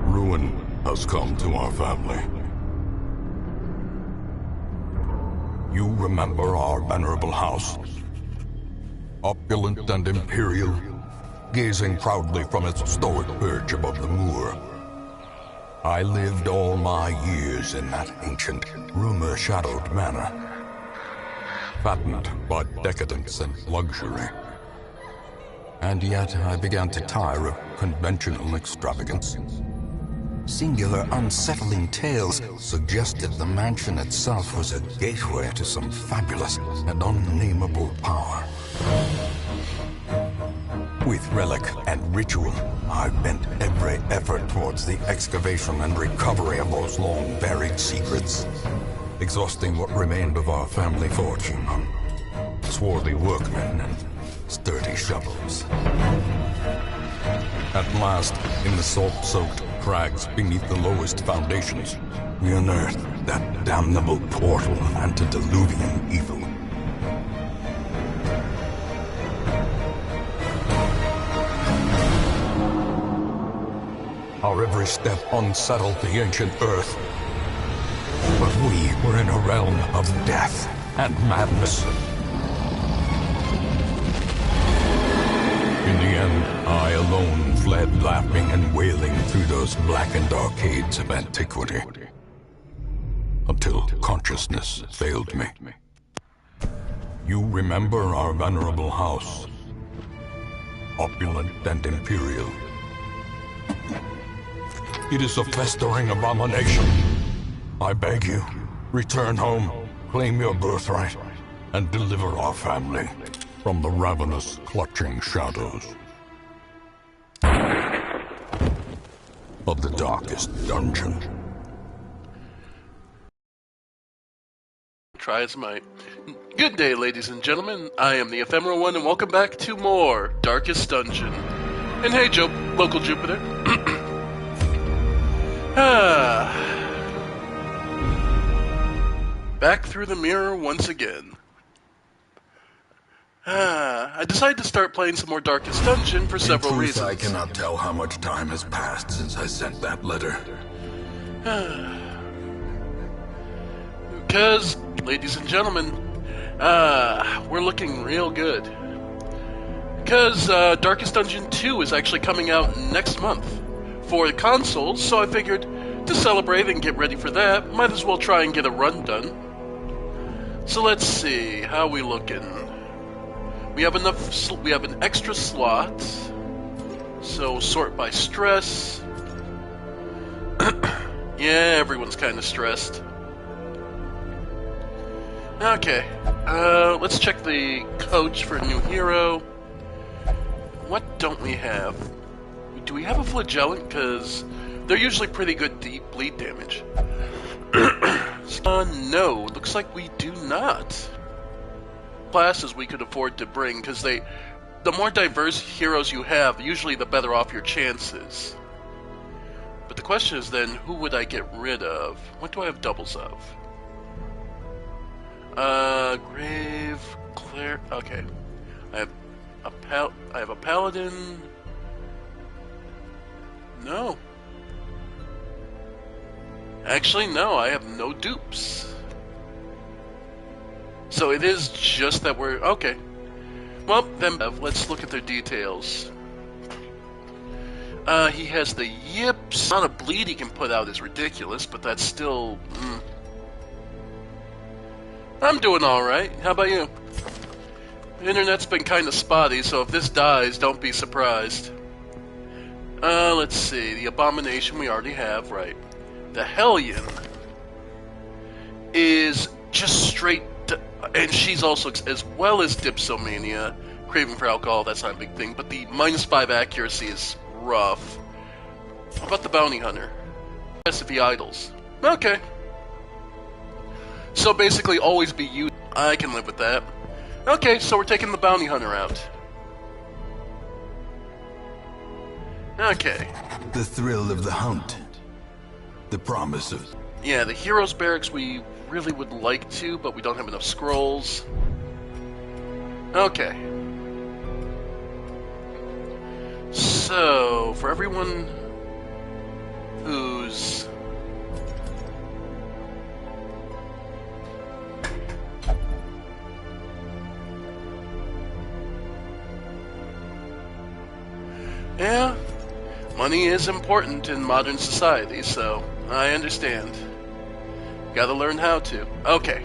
Ruin has come to our family. You remember our venerable house? Opulent and imperial, gazing proudly from its stoic perch above the moor. I lived all my years in that ancient, rumor-shadowed manor, fattened by decadence and luxury. And yet I began to tire of conventional extravagance. Singular, unsettling tales suggested the mansion itself was a gateway to some fabulous and unnameable power. With relic and ritual, I bent every effort towards the excavation and recovery of those long-buried secrets, exhausting what remained of our family fortune on swarthy workmen and sturdy shovels. At last, in the salt-soaked crags beneath the lowest foundations, we unearthed that damnable portal of antediluvian evil. Our every step unsettled the ancient earth. But we were in a realm of death and madness. In the end, I alone fled laughing and wailing through those blackened arcades of antiquity, until consciousness failed me. You remember our venerable house, opulent and imperial. It is a festering abomination. I beg you, return home, claim your birthright, and deliver our family from the ravenous, clutching shadows of the darkest dungeon. Try as might. Good day, ladies and gentlemen. I am the Ephemeral One, and welcome back to more Darkest Dungeon. And hey, Joe, local Jupiter. Back through the mirror once again. I decided to start playing some more Darkest Dungeon for several reasons. I cannot tell how much time has passed since I sent that letter. Because, ladies and gentlemen, we're looking real good. Because Darkest Dungeon 2 is actually coming out next month for the consoles, so I figured to celebrate and get ready for that, might as well try and get a run done. So let's see, how we looking? We have we have an extra slot, so sort by stress. Yeah, everyone's kind of stressed. Okay, let's check the coach for a new hero. What don't we have? Do we have a flagellant? Because they're usually pretty good deep bleed damage. No, looks like we do not. Classes we could afford to bring, because the more diverse heroes you have, usually the better off your chances. But the question is then, who would I get rid of? What do I have doubles of? Grave, Claire. Okay, I have a paladin. No. Actually, no. I have no dupes. So it is just that we're okay. Well, then let's look at their details. He has the yips. The amount of bleed he can put out is ridiculous, but that's still. I'm doing all right. How about you? The internet's been kind of spotty, so if this dies, don't be surprised. Let's see. The Abomination we already have, right? The Hellion is just straight, and she's also, as well as Dipsomania, craving for alcohol, that's not a big thing, but the -5 accuracy is rough. How about the Bounty Hunter? Yes, if he idles. Okay. So basically, always be you. I can live with that. Okay, so we're taking the Bounty Hunter out. Okay. The thrill of the hunt. The promise of... Yeah, the Heroes Barracks we really would like to, but we don't have enough scrolls. Okay. So, for everyone who's... Yeah, money is important in modern society, so I understand. Gotta learn how to. Okay.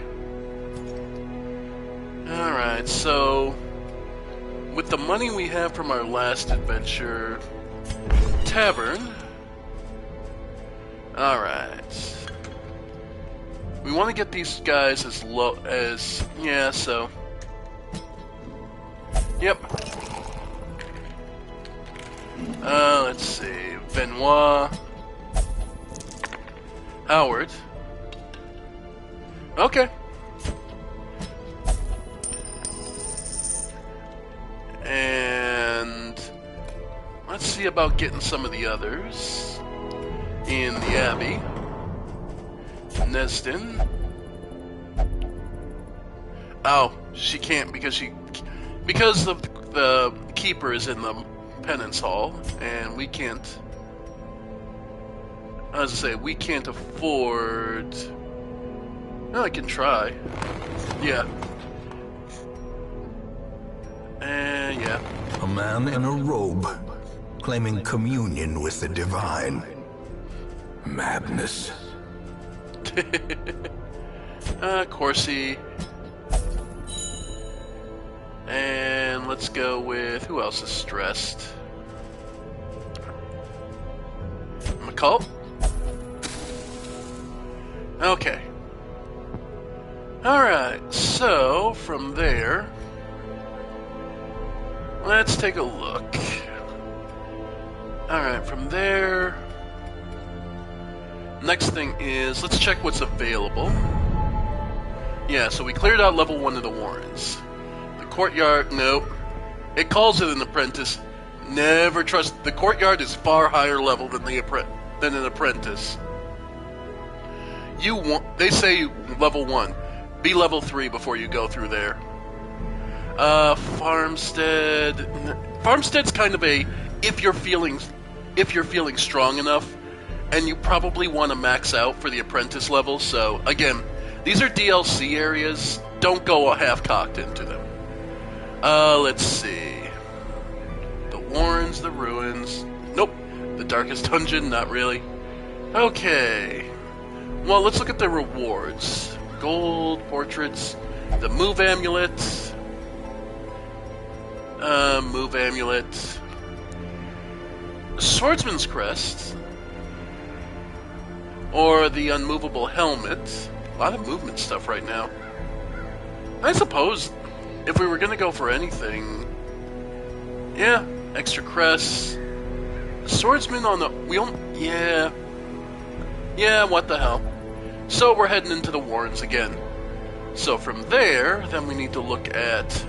Alright, so... with the money we have from our last adventure... tavern... Alright. We want to get these guys as low as... yeah, so... Yep. Let's see. Benoit. Howard. Okay. And... let's see about getting some of the others. In the Abbey. Neston. Oh, she can't because the keeper is in the penance hall, and we can't. As I say, we can't afford. No, I can try. Yeah. And yeah. A man in a robe, claiming communion with the divine. Madness. Corsi. And let's go with... who else is stressed? McCall? Okay. Alright, so from there... let's take a look. Alright, from there... next thing is, let's check what's available. Yeah, so we cleared out level 1 of the Warrens. The courtyard, nope. It calls it an apprentice. Never trust. The courtyard is far higher level than an apprentice. They say level 1. Be level 3 before you go through there. Farmstead. Farmstead's kind of a if you're feeling strong enough. And you probably want to max out for the apprentice level, so, again, these are DLC areas. Don't go half-cocked into them. Let's see. The Warrens, the Ruins. Nope. The Darkest Dungeon, not really. Okay. Well, let's look at the rewards. Gold, portraits, the Move Amulet. Move Amulet. Swordsman's Crest. Or the unmovable helmet. A lot of movement stuff right now. I suppose if we were gonna go for anything, yeah, extra crests. Swordsman on the yeah, what the hell. So we're heading into the Warrens again. So from there, then we need to look at,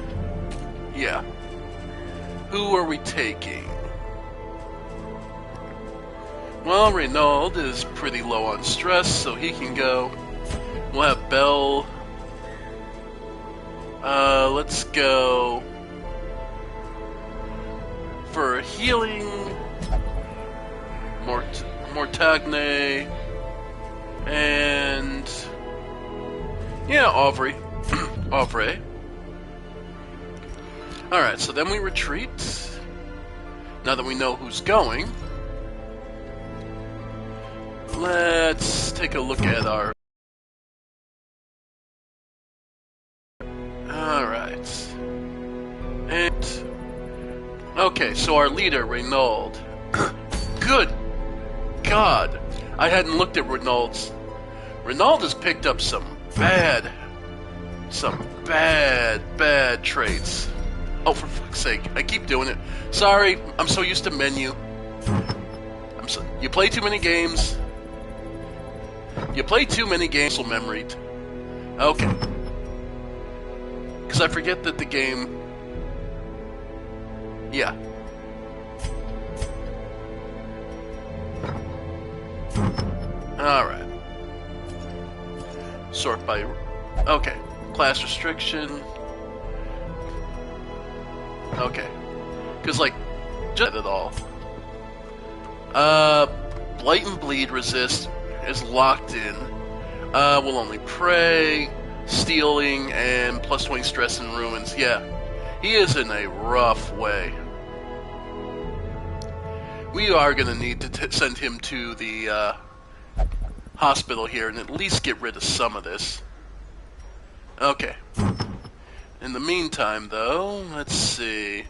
yeah, who are we taking? Well, Renaud is pretty low on stress, so he can go. We'll have Belle. Let's go for healing. Mortagne. And yeah, Aubrey. Aubrey. Alright, so then we retreat. Now that we know who's going. Let's take a look at our... Alright. And... okay, so our leader, Renaud. Good God! I hadn't looked at Renaud's... Renaud has picked up some bad traits. Oh, for fuck's sake. I keep doing it. Sorry, I'm so used to menu. You play too many games. You play too many games, muscle memory. Okay. Because I forget that the game... yeah. Alright. Sort by... okay. Class restriction. Okay. Because, like, just it all. Uh, Blight and Bleed resist is locked in. Will only pray, stealing, and plus 20 stress and ruins. Yeah, he is in a rough way. We are going to need to send him to the hospital here and at least get rid of some of this. Okay. In the meantime, though, let's see.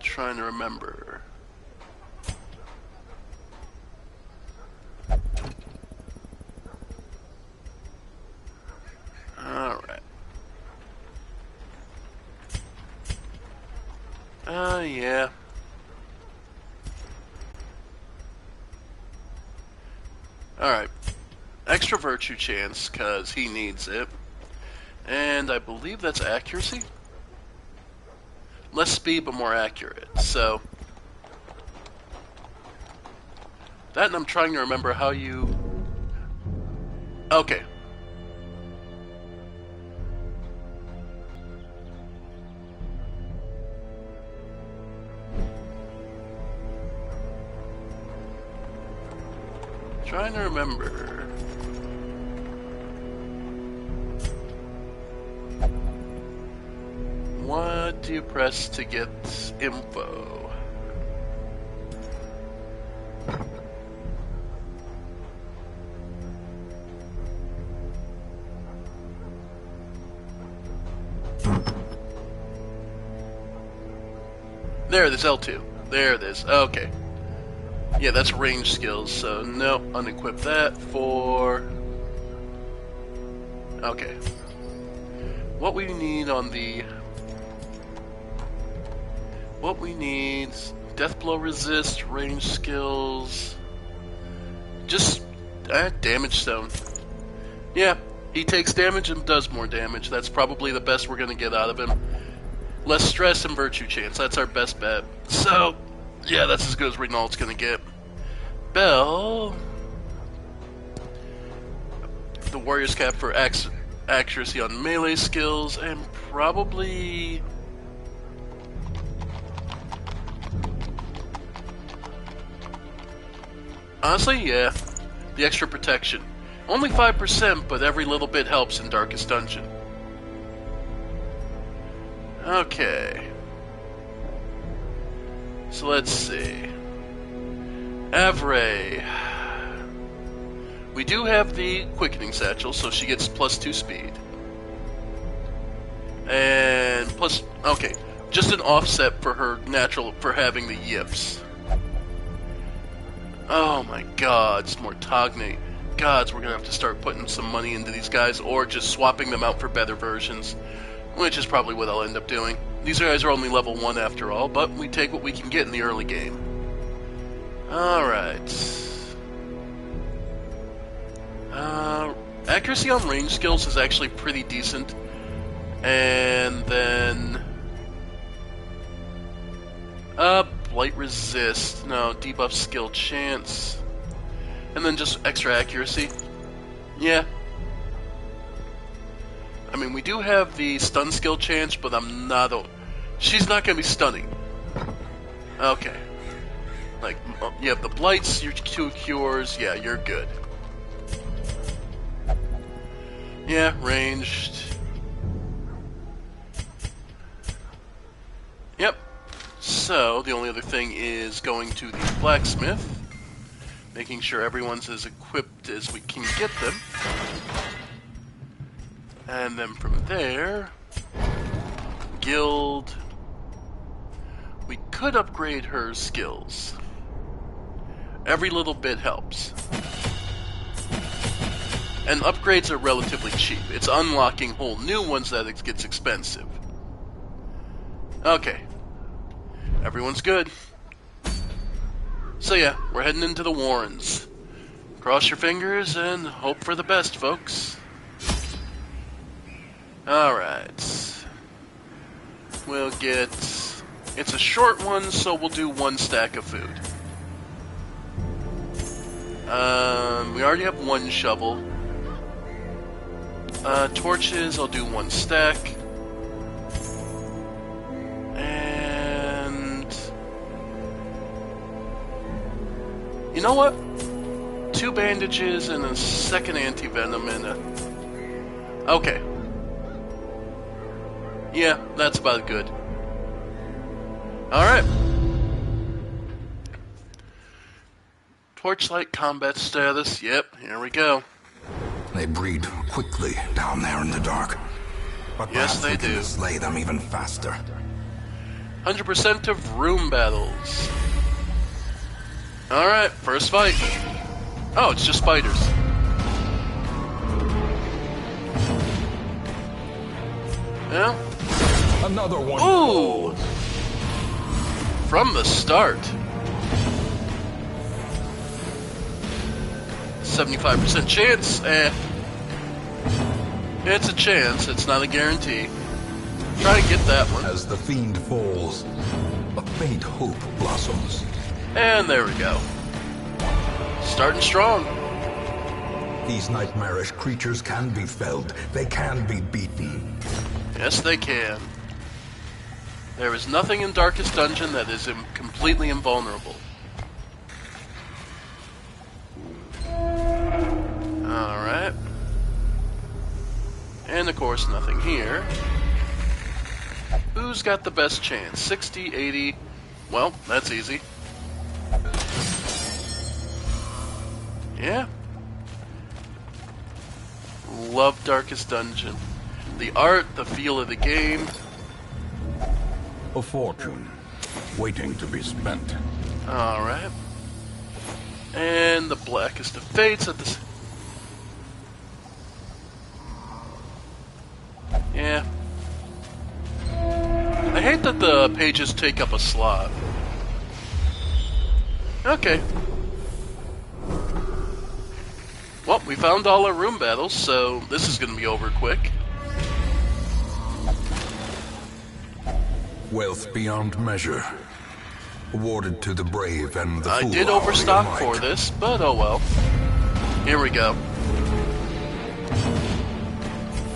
Trying to remember. Alright. Yeah. Alright. Extra virtue chance, because he needs it. And I believe that's accuracy? Less speed, but more accurate. So, that, and I'm trying to remember how you... Okay. Trying to remember. What do you press to get info? There it is, L2. There it is. Okay. Yeah, that's range skills, so no, unequip that for... Okay. What we need on the... What we need... Death blow resist, range skills... Just... damage stone. Yeah, he takes damage and does more damage. That's probably the best we're gonna get out of him. Less stress and virtue chance, that's our best bet. So... Yeah, that's as good as Renault's gonna get. Bell... The Warrior's Cap for accuracy on melee skills, and probably... Honestly, yeah. The extra protection. Only 5%, but every little bit helps in Darkest Dungeon. Okay. So let's see. Avray. We do have the Quickening Satchel, so she gets +2 speed. And plus, okay, just an offset for her natural, for having the yips. Oh my god, it's Mortagne. Gods, we're gonna have to start putting some money into these guys, or just swapping them out for better versions. Which is probably what I'll end up doing. These guys are only level 1 after all, but we take what we can get in the early game. Alright. Accuracy on range skills is actually pretty decent. And then... Blight resist. No, debuff skill chance. And then just extra accuracy. Yeah. I mean, we do have the stun skill chance, but I'm not... She's not going to be stunning. Okay. Like, you have the blights, your 2 cures, yeah, you're good. Yeah, ranged. Yep. So, the only other thing is going to the blacksmith. Making sure everyone's as equipped as we can get them. And then from there, guild. We could upgrade her skills. Every little bit helps. And upgrades are relatively cheap. It's unlocking whole new ones that it gets expensive. Okay. Everyone's good. So yeah, we're heading into the Warrens. Cross your fingers and hope for the best, folks. Alright. We'll get... It's a short one, so we'll do 1 stack of food. We already have 1 shovel. Torches, I'll do 1 stack. And... you know what? 2 bandages and a second anti-venom and a... okay. Yeah, that's about good. Alright. Torchlight combat status. Yep, here we go. They breed quickly down there in the dark. But yes, they we can do. slay them even faster. 100% of room battles. Alright, first fight. Oh, it's just spiders. Yeah. Another one. Ooh! From the start. 75% chance. It's a chance, it's not a guarantee. Try and get that one. As the fiend falls, a faint hope blossoms. And there we go. Starting strong. These nightmarish creatures can be felled. They can be beaten. Yes, they can. There is nothing in Darkest Dungeon that is completely invulnerable. Alright. And of course, nothing here. Who's got the best chance? 60, 80... well, that's easy. Yeah. Love Darkest Dungeon. The art, the feel of the game. A fortune, waiting to be spent. Alright. And the Blackest of Fates at the... yeah. I hate that the pages take up a slot. Okay. Well, we found all our room battles, so this is going to be over quick. Wealth beyond measure, awarded to the brave and the I fool. did overstock for this, but oh well. Here we go.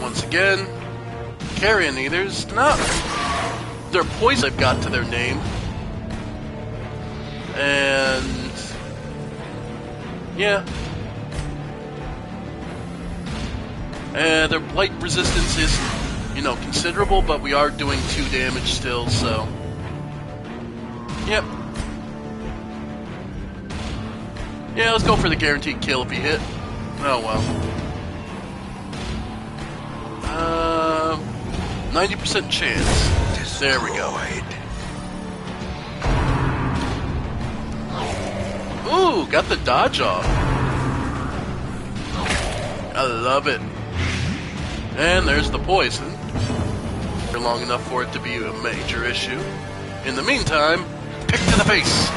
Once again, carrion eaters, not... they're poison they've got to their name. And... yeah. Their blight resistance is, you know, considerable, but we are doing 2 damage still, so... yep. Yeah, let's go for the guaranteed kill if he hit. Oh well. 90% chance. There we go. Ooh, got the dodge off. I love it. And there's the poison. For long enough for it to be a major issue. In the meantime, pick to the face.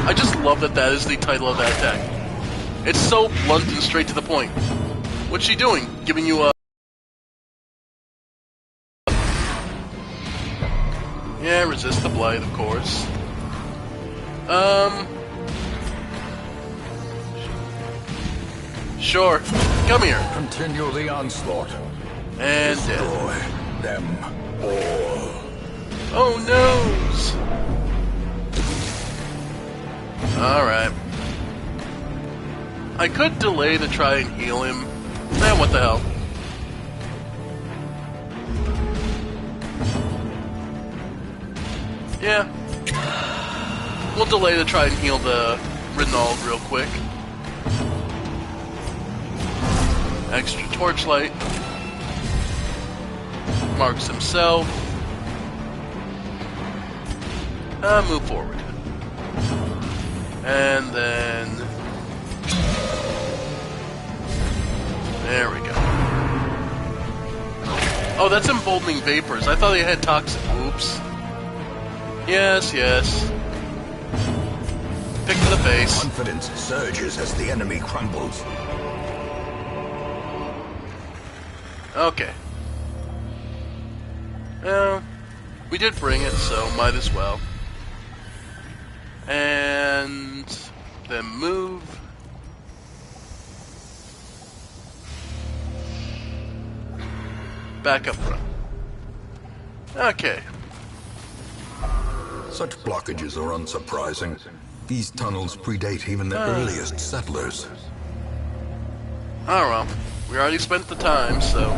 I just love that that is the title of that attack. It's so blunt and straight to the point. What's she doing? Giving you a... yeah, resist the blight, of course. Sure. Come here. Continue the onslaught. And destroy them all. Oh noes! Alright. I could delay to try and heal him. Eh, what the hell. Yeah. We'll delay to try and heal the Renault real quick. Extra torchlight. Marks himself. Move forward. And then... there we go. Oh, that's emboldening vapors. I thought they had toxic. Oops. Yes, yes. Pick to the face. Confidence surges as the enemy crumbles. Okay. Well, we did bring it, so might as well. And then move. back up front. Okay. Such blockages are unsurprising. These tunnels predate even the earliest settlers. Oh well, we already spent the time, so...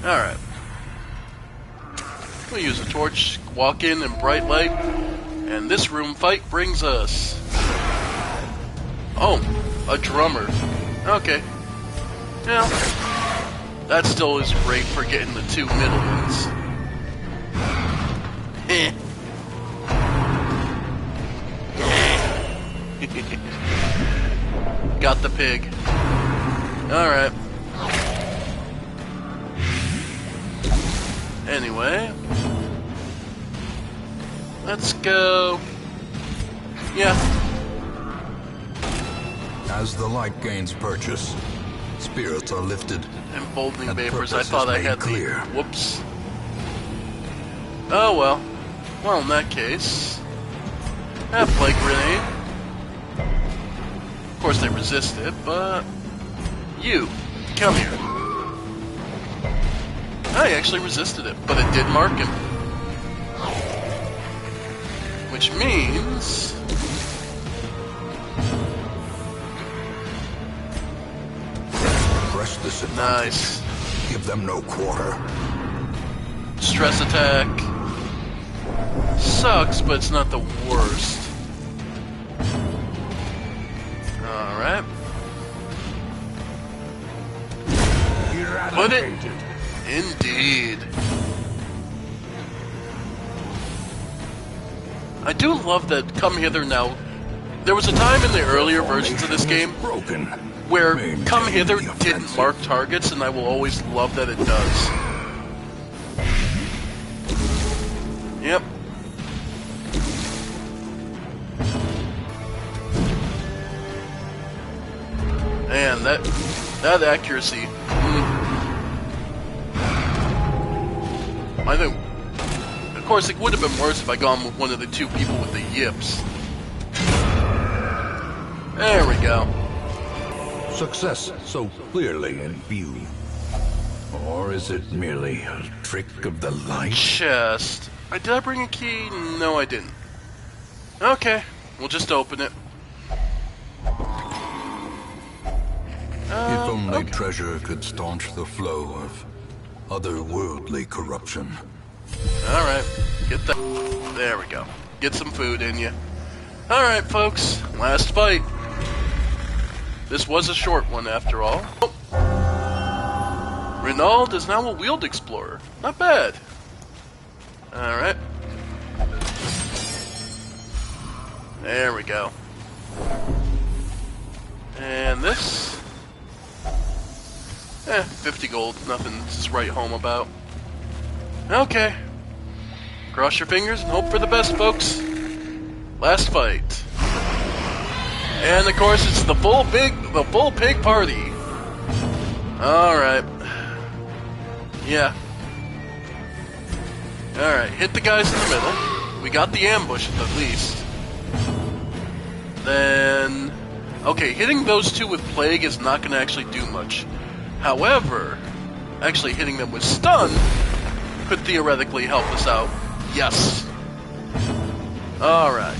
Alright. We'll use a torch, walk in bright light, and this room fight brings us... Oh, a drummer. Okay. Yeah. That still is great for getting the two middle ones. Eh. Got the pig. Alright. Anyway. Let's go. Yeah. As the light gains purchase, spirits are lifted. Emboldening and vapors. I purpose thought is I made had clear. the... Whoops. Oh well. Well, in that case... plague grenade. Of course they resist it, but... You, come here. I actually resisted it, but it did mark him. Which means... Press this advantage. Nice. Give them no quarter. Stress attack. Sucks, but it's not the worst. Alright. Put it. Indeed. I do love that Come Hither now. There was a time in the earlier versions of this game where Come Hither didn't mark targets, and I will always love that it does. Yep. And that accuracy. I think, of course, it would have been worse if I gone with one of the two people with the yips. There we go. Success so clearly in view. Or is it merely a trick of the light? Chest. Did I bring a key? No, I didn't. Okay, we'll just open it. If only Okay. treasure could staunch the flow of otherworldly corruption. Alright, get that. There we go. Get some food in you. Alright, folks, last fight. This was a short one after all. Oh. Renaud is now a wheeled explorer. Not bad. Alright. There we go. And this? 50 gold. Nothing to write home about. Okay. Cross your fingers and hope for the best, folks. Last fight. And of course it's the full pig party. Alright. Yeah. Alright, hit the guys in the middle. We got the ambush at least. Then... Okay, hitting those two with plague is not going to actually do much. However, actually hitting them with stun could theoretically help us out. Yes. Alright.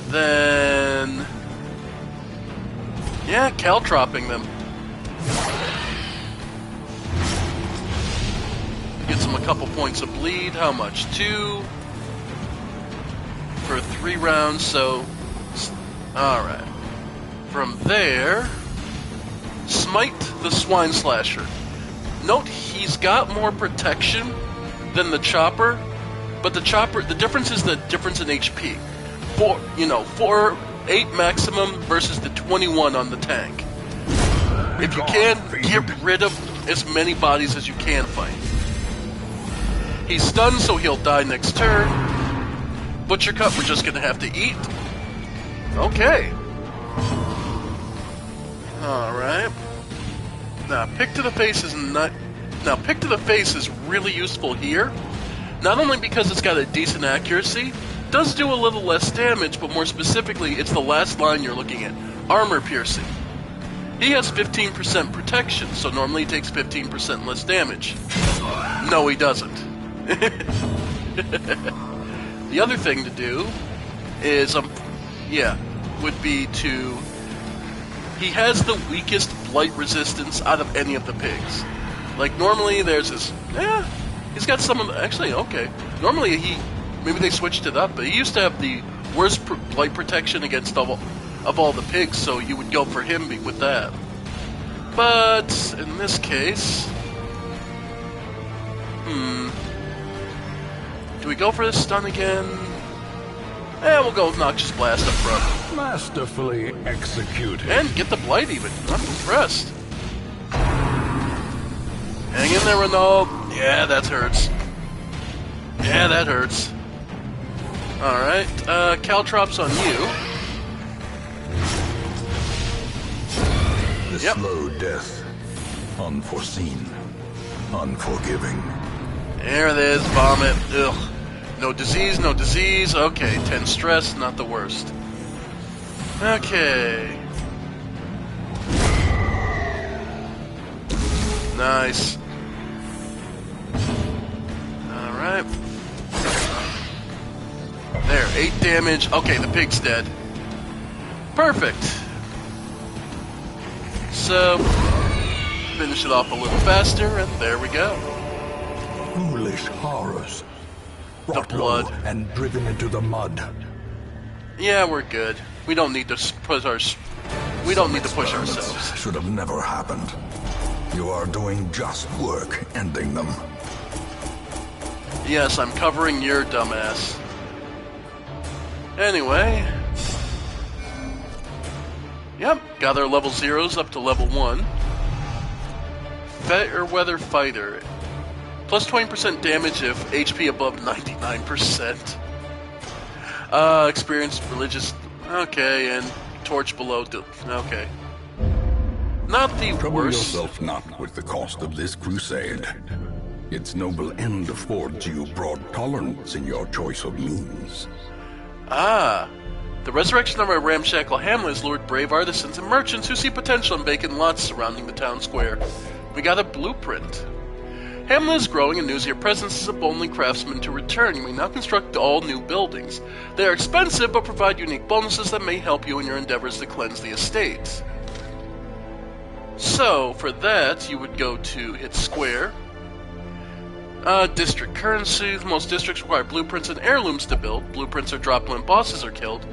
Then... Yeah, caltropping them. Gets them a couple points of bleed. How much? 2 for 3 rounds, so... Alright. From there... Smite the Swine Slasher. Note he's got more protection than the Chopper, but the Chopper, the difference is the difference in HP. 8 maximum versus the 21 on the tank. If you can, get rid of as many bodies as you can fight. He's stunned, so he'll die next turn. Butcher Cut, we're just gonna have to eat. Okay. Alright. Now, Pick to the Face is not... Now, Pick to the Face is really useful here. Not only because it's got a decent accuracy, does do a little less damage, but more specifically, it's the last line you're looking at. Armor piercing. He has 15% protection, so normally he takes 15% less damage. No, he doesn't. The other thing to do is, would be to... He has the weakest blight resistance out of any of the pigs. Like, normally there's this... he's got some of the... Actually, okay. Normally maybe they switched it up, but he used to have the worst blight protection against all the pigs, so you would go for him with that. But, in this case... Do we go for this stun again? We'll go with Noxious Blast up front. Masterfully executed. And get the blight even. I'm impressed. Hang in there, Renault. Yeah, that hurts. Yeah, that hurts. Alright, Caltrops on you. The slow death. Unforeseen. Unforgiving. There it is, vomit. Ugh. No disease, no disease. Okay, 10 stress, not the worst. Okay. Nice. Alright. There, 8 damage. Okay, the pig's dead. Perfect. So, finish it off a little faster, and there we go. Foolish horrors. Brought blood. low and driven into the mud. Yeah, we're good. We don't need to push ourselves. Should have never happened. You are doing just work ending them. Yes, I'm covering your dumbass. Anyway. Yep, got our level 0s up to level 1. Fairweather Fighter. Plus 20% damage if HP above 99%. Experienced religious... Okay, and torch below... Okay. Not the Trouble worst. yourself not with the cost of this crusade. Its noble end affords you broad tolerance in your choice of means. Ah. The resurrection of our ramshackle hamlet has lured brave artisans and merchants who see potential in vacant lots surrounding the town square. We got a blueprint. Hamlet is growing and news of your presence as a boldly craftsman to return. You may now construct all new buildings. They are expensive, but provide unique bonuses that may help you in your endeavors to cleanse the estate. So, for that, you would go to hit square. District currency. Most districts require blueprints and heirlooms to build. Blueprints are dropped when bosses are killed.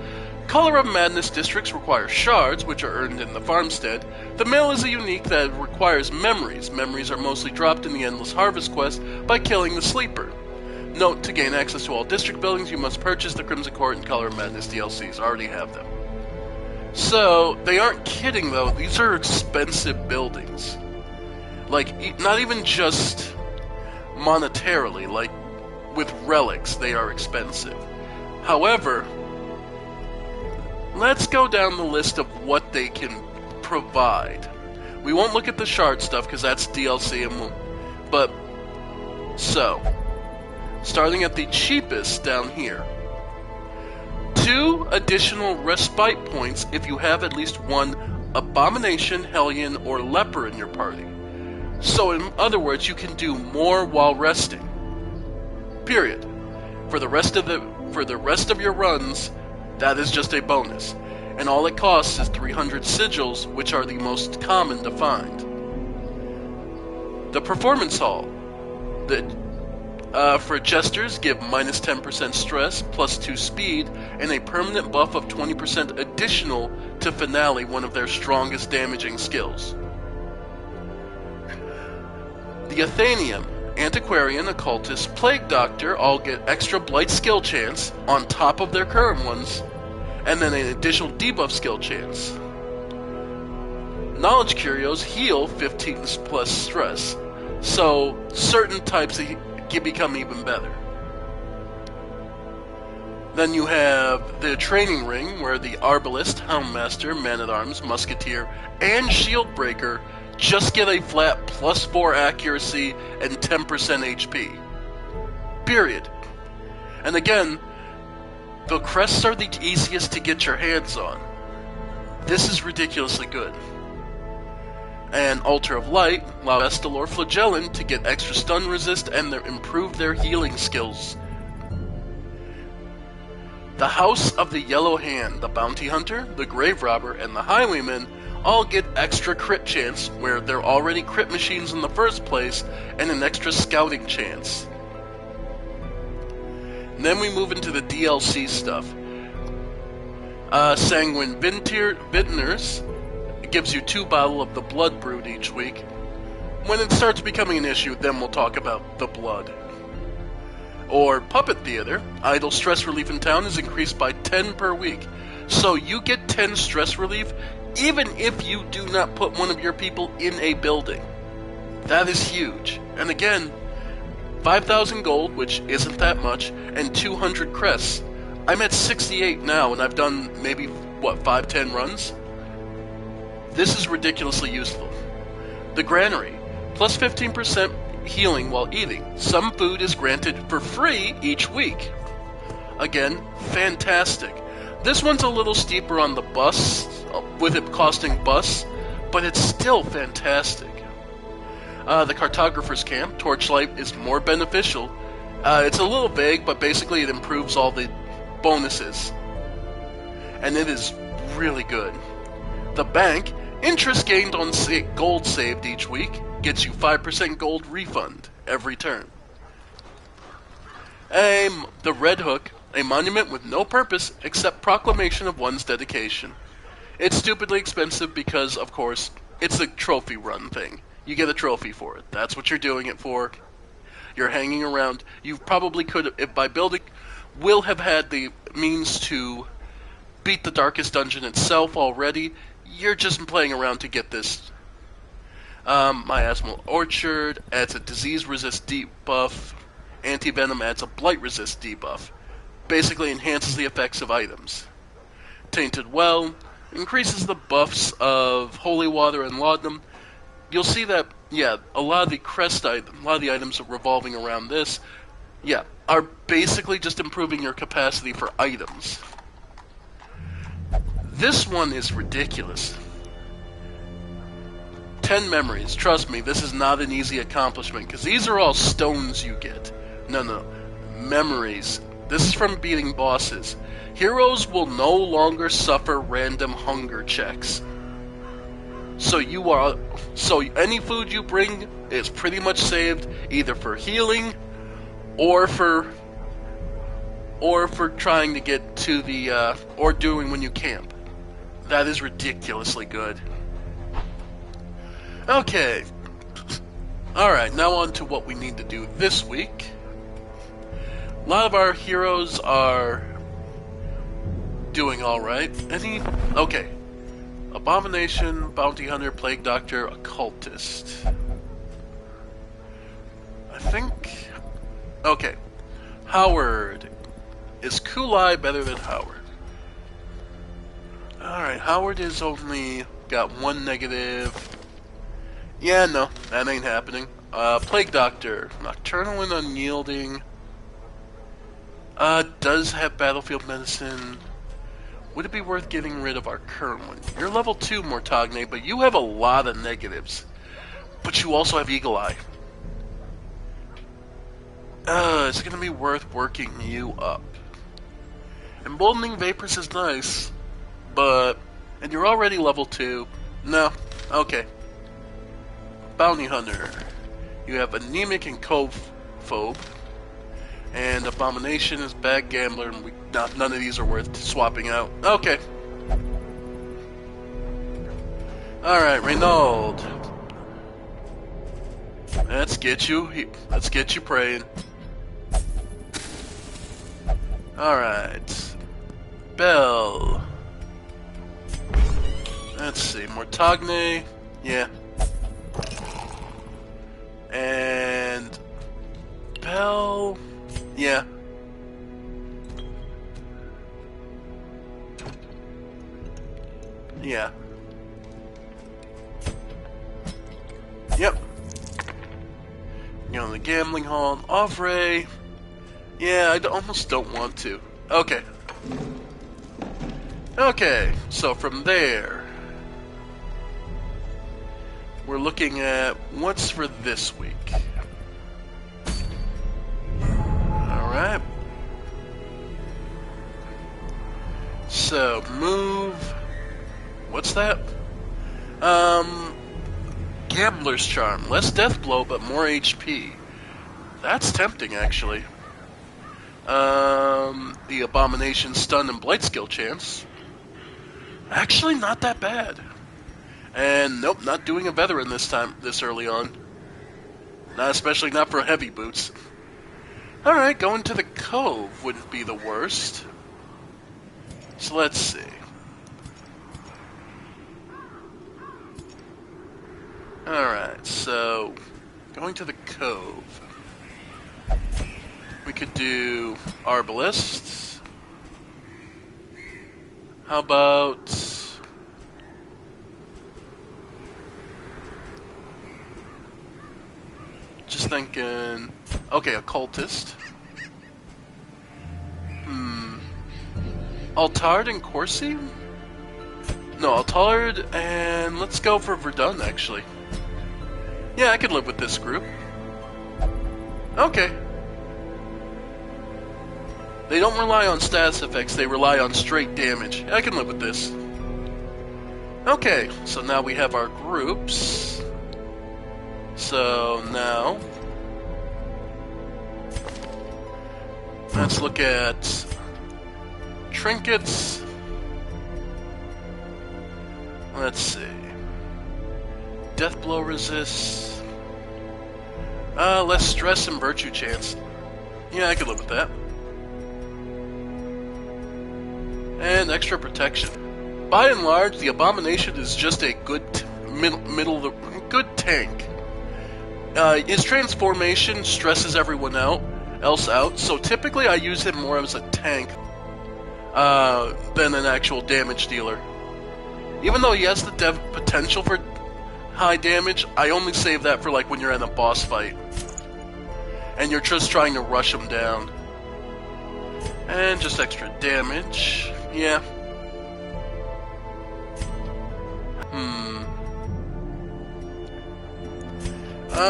Color of Madness districts require shards, which are earned in the farmstead. The mail is a unique that requires memories. Memories are mostly dropped in the Endless Harvest quest by killing the Sleeper. Note, to gain access to all district buildings, you must purchase the Crimson Court and Color of Madness DLCs. Already have them. So, they aren't kidding though, these are expensive buildings. Like, not even just monetarily, like, with relics, they are expensive. However, let's go down the list of what they can provide. We won't look at the shard stuff because that's DLC, so, starting at the cheapest down here. 2 additional respite points if you have at least 1 Abomination, Hellion, or Leper in your party. So in other words, you can do more while resting. Period. For the rest of your runs, that is just a bonus. And all it costs is 300 sigils, which are the most common to find. The Performance Hall. For Jesters, give minus 10% stress, plus 2 speed, and a permanent buff of 20% additional to Finale, one of their strongest damaging skills. The Athenium, Antiquarian, Occultist, Plague Doctor all get extra Blight skill chance on top of their current ones, and then an additional debuff skill chance. Knowledge Curios heal 15 plus stress, so certain types can become even better. Then you have the Training Ring, where the Arbalist, Houndmaster, Man-at-Arms, Musketeer, and Shield Breaker just get a flat plus 4 accuracy and 10% HP. Period. And again, the crests are the easiest to get your hands on. This is ridiculously good. and Altar of Light allow Vestal or Flagellin to get extra stun resist and improve their healing skills. The House of the Yellow Hand, the Bounty Hunter, the Grave Robber, and the Highwayman all get extra crit chance where they're already crit machines in the first place, and an extra scouting chance. And then we move into the DLC stuff. Sanguine Vintners gives you 2 bottles of the Blood Brood each week. When it starts becoming an issue, then we'll talk about the blood. Or Puppet Theater, idle stress relief in town is increased by 10 per week. So you get 10 stress relief even if you do not put one of your people in a building. That is huge. And again, 5,000 gold, which isn't that much, and 200 crests. I'm at 68 now, and I've done maybe, 5-10 runs? This is ridiculously useful. The Granary, plus 15% healing while eating. Some food is granted for free each week. Again, fantastic. This one's a little steeper on the bus, with it costing bus, but it's still fantastic. The Cartographer's Camp, Torchlight, is more beneficial. It's a little vague, but basically it improves all the bonuses. And it is really good. The Bank, interest gained on gold saved each week, gets you 5% gold refund every turn. The Red Hook, a monument with no purpose except proclamation of one's dedication. It's stupidly expensive because, of course, it's a trophy run thing. You get a trophy for it. That's what you're doing it for. You're hanging around. You probably could, if by building, will have had the means to beat the Darkest Dungeon itself already. You're just playing around to get this. Miasmal Orchard adds a disease resist debuff. Anti-Venom adds a blight resist debuff. Basically enhances the effects of items. Tainted Well increases the buffs of Holy Water and Laudanum. You'll see that, a lot of the items revolving around this, are basically just improving your capacity for items. This one is ridiculous. 10 memories. Trust me, this is not an easy accomplishment, because these are all stones you get. No. Memories. This is from beating bosses. Heroes will no longer suffer random hunger checks. So any food you bring is pretty much saved either for healing or for trying to get to the or doing when you camp. That is ridiculously good. Okay. Alright, now on to what we need to do this week. A lot of our heroes are doing alright. Okay. Abomination, Bounty Hunter, Plague Doctor, Occultist. I think... Okay. Howard. Is Kulai better than Howard? Alright, Howard is only got 1 negative. Yeah, no, that ain't happening. Plague Doctor. Nocturnal and Unyielding. Does have Battlefield Medicine. Would it be worth getting rid of our current one? You're level 2, Mortagne, but you have a lot of negatives. But you also have Eagle Eye. Is it going to be worth working you up? Emboldening Vapors is nice, but... And you're already level 2. No. Okay. Bounty Hunter. You have Anemic and Phobe. And Abomination is Bad Gambler, and none of these are worth swapping out. Okay. Alright, Reynald. Let's get you praying. Alright. Bell. Let's see, Mortagne. Yeah. And... Bell... Yeah. Yeah. Yep. You know, the Gambling Hall, Offray. Yeah, I almost don't want to. Okay. Okay, so from there... we're looking at what's for this week. Alright. So, move... What's that? Gambler's Charm. Less death blow, but more HP. That's tempting, actually. The Abomination Stun and Blight skill chance. Actually, not that bad. And nope, not doing a veteran this time, this early on. Not especially not for heavy boots. Alright, going to the Cove wouldn't be the worst. So let's see. Alright, so going to the Cove. We could do Arbalest. How about... Just thinking... Okay, Occultist. Altard and Corsi? No, Altard and... Let's go for Verdun, actually. Yeah, I could live with this group. Okay. They don't rely on status effects, they rely on straight damage. I can live with this. Okay, so now we have our groups. So now... Let's look at... Trinkets. Let's see. Death blow resist. Less stress and virtue chance. Yeah, I could live with that. And extra protection. By and large, the Abomination is just a good good tank. His transformation stresses everyone else out, so typically I use him more as a tank than an actual damage dealer. Even though he has the potential for high damage, I only save that for like when you're in a boss fight and you're just trying to rush him down. And just extra damage. Yeah.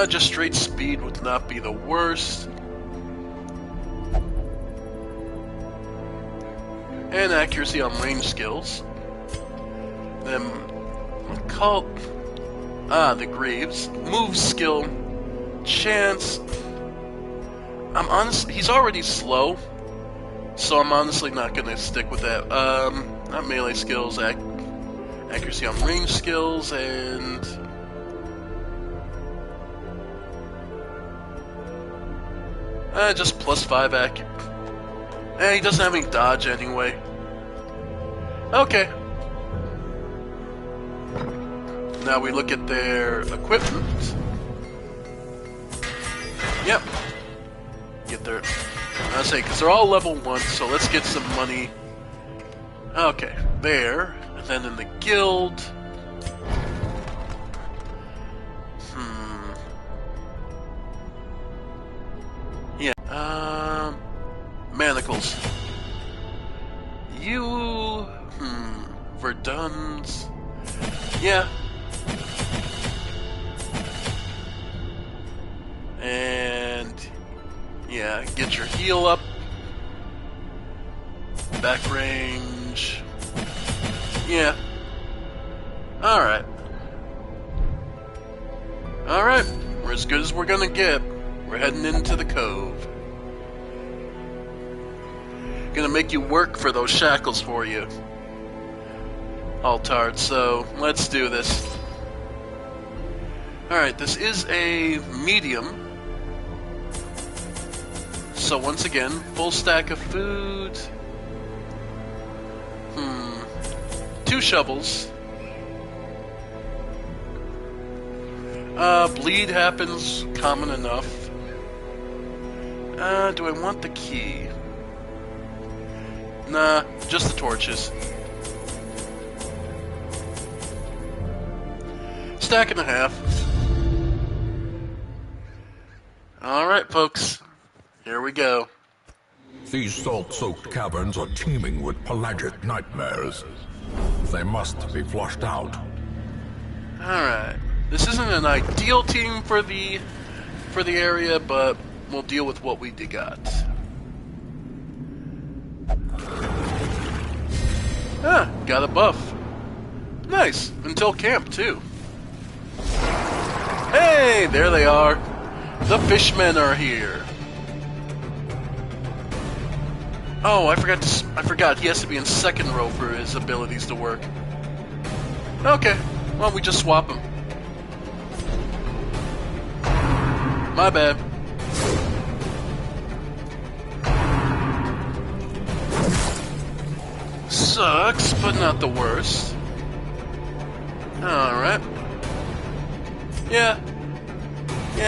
Just straight speed would not be the worst. And accuracy on range skills. Then Occult. The Greaves. Move skill. Chance. He's already slow, so I'm honestly not gonna stick with that. Not melee skills, accuracy on range skills, and just +5 ac. He doesn't have any dodge anyway. Okay. Now we look at their equipment. Yep. Get their... I say, because they're all level 1, so let's get some money. Okay, there. And then in the guild... Yeah. Manacles. You... Verdun's... Yeah. And... yeah, get your heal up. Back range. Yeah. Alright. Alright. We're as good as we're gonna get. We're heading into the Cove. Gonna make you work for those shackles for you, Altard, so let's do this. Alright, this is a medium. So once again, full stack of food. 2 shovels. Bleed happens, common enough. Do I want the key? Nah, just the torches. Stack and a half. Alright, folks. Here we go. These salt-soaked caverns are teeming with pelagic nightmares. They must be flushed out. Alright. This isn't an ideal team for the area, but we'll deal with what we got. Ah, got a buff. Nice. Until camp, too. Hey, there they are. The fishmen are here. Oh, I forgot. He has to be in second row for his abilities to work. Okay. Well, we just swap him. My bad. Sucks, but not the worst. Alright. Yeah,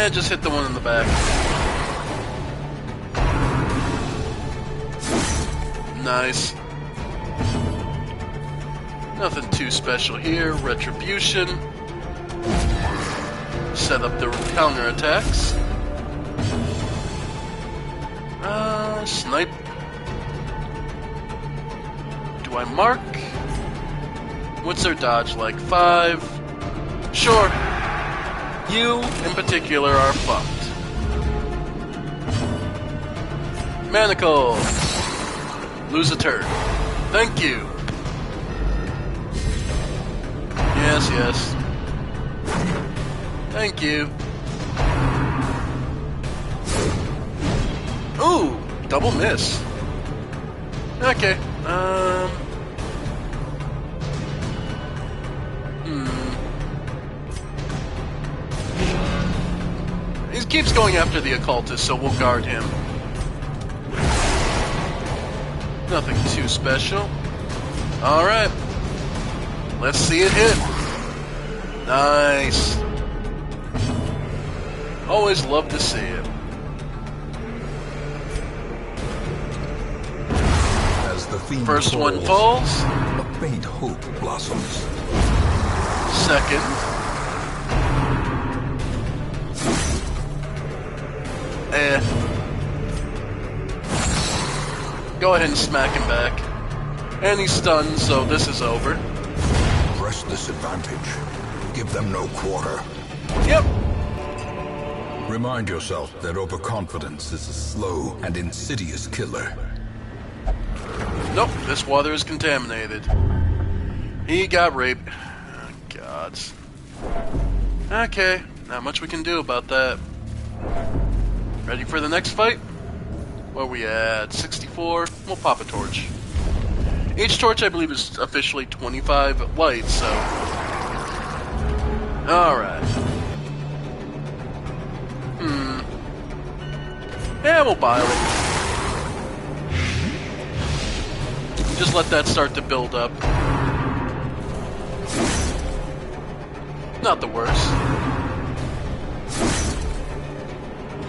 just hit the one in the back. Nice. Nothing too special here. Retribution. Set up the counterattacks. Snipe. Do I mark? What's their dodge like? 5. Sure. You, in particular, are fucked. Manacle. Lose a turn. Thank you. Yes. Thank you. Ooh, double miss. Okay. He keeps going after the occultist, so we'll guard him. Nothing too special. Alright. Let's see it hit. Nice. Always love to see it. As the fiend First one falls. a faint hope blossoms. Second. Go ahead and smack him back. And he's stunned, so this is over. Press this advantage. Give them no quarter. Yep. Remind yourself that overconfidence is a slow and insidious killer. Nope, this water is contaminated. He got raped. Oh, gods. Okay, not much we can do about that. Ready for the next fight? Where are we at? 64? We'll pop a torch. Each torch, I believe, is officially 25 light, so... Alright. Yeah, we'll bile it. Just let that start to build up. Not the worst.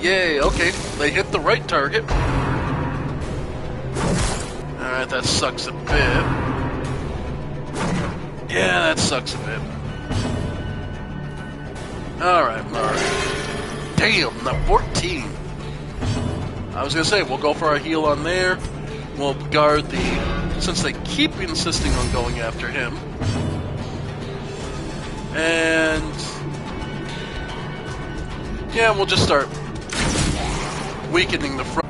Yay, okay. They hit the right target. Alright, that sucks a bit. Yeah, that sucks a bit. Alright. Damn, not 14. I was gonna say, we'll go for our heal on there. We'll guard the... Since they keep insisting on going after him. And... Yeah, we'll just start weakening the front.